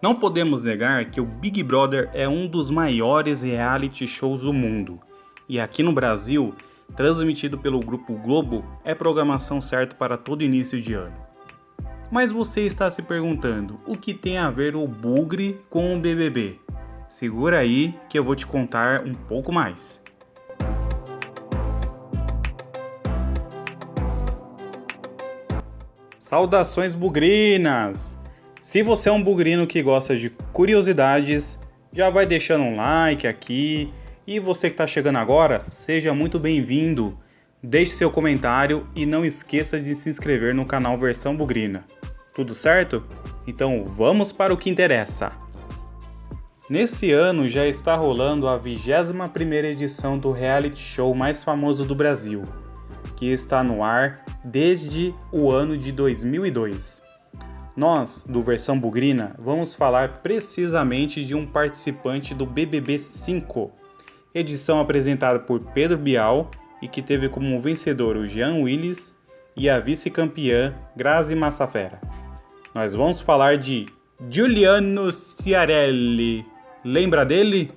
Não podemos negar que o Big Brother é um dos maiores reality shows do mundo. E aqui no Brasil, transmitido pelo Grupo Globo, é programação certa para todo início de ano. Mas você está se perguntando, o que tem a ver o Bugre com o BBB? Segura aí que eu vou te contar um pouco mais. Saudações bugrinas! Se você é um bugrino que gosta de curiosidades, já vai deixando um like aqui. E você que está chegando agora, seja muito bem-vindo. Deixe seu comentário e não esqueça de se inscrever no canal Versão Bugrina. Tudo certo? Então vamos para o que interessa. Nesse ano já está rolando a 21ª edição do reality show mais famoso do Brasil, que está no ar desde o ano de 2002. Nós, do Versão Bugrina, vamos falar precisamente de um participante do BBB 5, edição apresentada por Pedro Bial e que teve como vencedor o Jean Willis e a vice-campeã Grazi Massafera. Nós vamos falar de Giuliano Ciarelli. Lembra dele?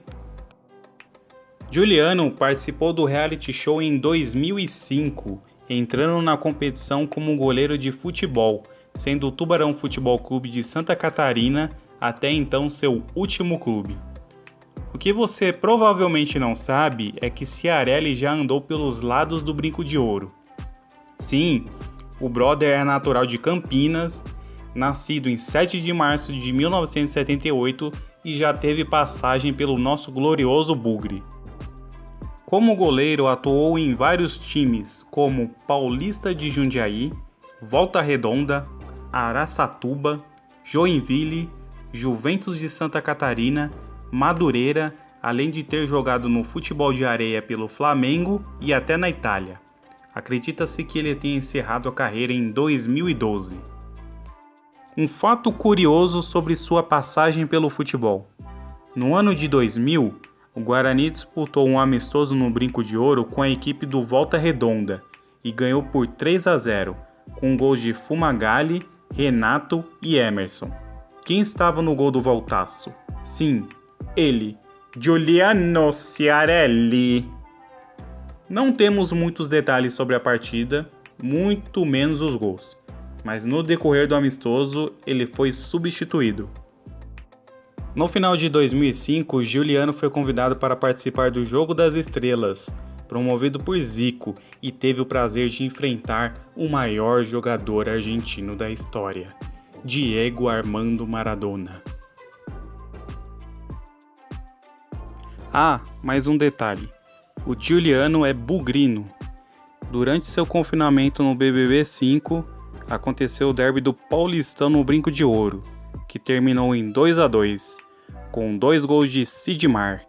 Giuliano participou do reality show em 2005, entrando na competição como goleiro de futebol, sendo o Tubarão Futebol Clube de Santa Catarina até então seu último clube. O que você provavelmente não sabe é que Ciarelli já andou pelos lados do Brinco de Ouro. Sim, o brother é natural de Campinas, nascido em 7 de março de 1978 e já teve passagem pelo nosso glorioso Bugre. Como goleiro, atuou em vários times como Paulista de Jundiaí, Volta Redonda, Araçatuba, Joinville, Juventus de Santa Catarina, Madureira, além de ter jogado no futebol de areia pelo Flamengo e até na Itália. Acredita-se que ele tenha encerrado a carreira em 2012. Um fato curioso sobre sua passagem pelo futebol. No ano de 2000, o Guarani disputou um amistoso no Brinco de Ouro com a equipe do Volta Redonda e ganhou por 3-0, com gols de Fumagalli, Renato e Emerson. Quem estava no gol do Voltaço? Sim, ele, Giuliano Ciarelli. Não temos muitos detalhes sobre a partida, muito menos os gols, mas no decorrer do amistoso ele foi substituído. No final de 2005, Giuliano foi convidado para participar do Jogo das Estrelas, promovido por Zico, e teve o prazer de enfrentar o maior jogador argentino da história, Diego Armando Maradona. Ah, mais um detalhe. O Giuliano é bugrino. Durante seu confinamento no BBB 5, aconteceu o derby do Paulistão no Brinco de Ouro, que terminou em 2-2, com 2 gols de Sidmar.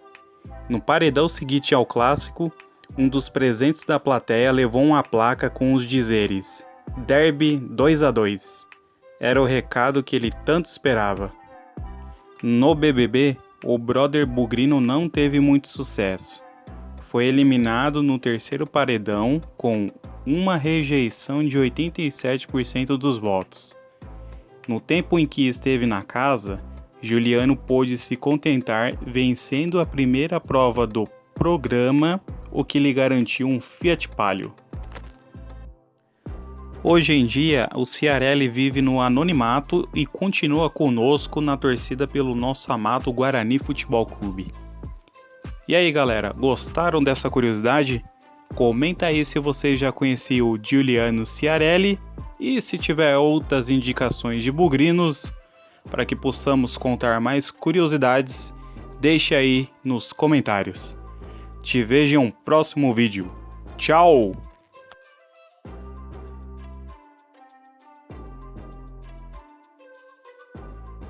No paredão seguinte ao clássico, um dos presentes da plateia levou uma placa com os dizeres Derby 2-2. Era o recado que ele tanto esperava. No BBB, o brother bugrino não teve muito sucesso. Foi eliminado no terceiro paredão com uma rejeição de 87% dos votos. No tempo em que esteve na casa, Giuliano pôde se contentar vencendo a primeira prova do programa, o que lhe garantiu um Fiat Palio. Hoje em dia, o Ciarelli vive no anonimato e continua conosco na torcida pelo nosso amado Guarani Futebol Clube. E aí galera, gostaram dessa curiosidade? Comenta aí se você já conhecia o Giuliano Ciarelli e se tiver outras indicações de bugrinos para que possamos contar mais curiosidades, deixe aí nos comentários. Te vejo em um próximo vídeo. Tchau!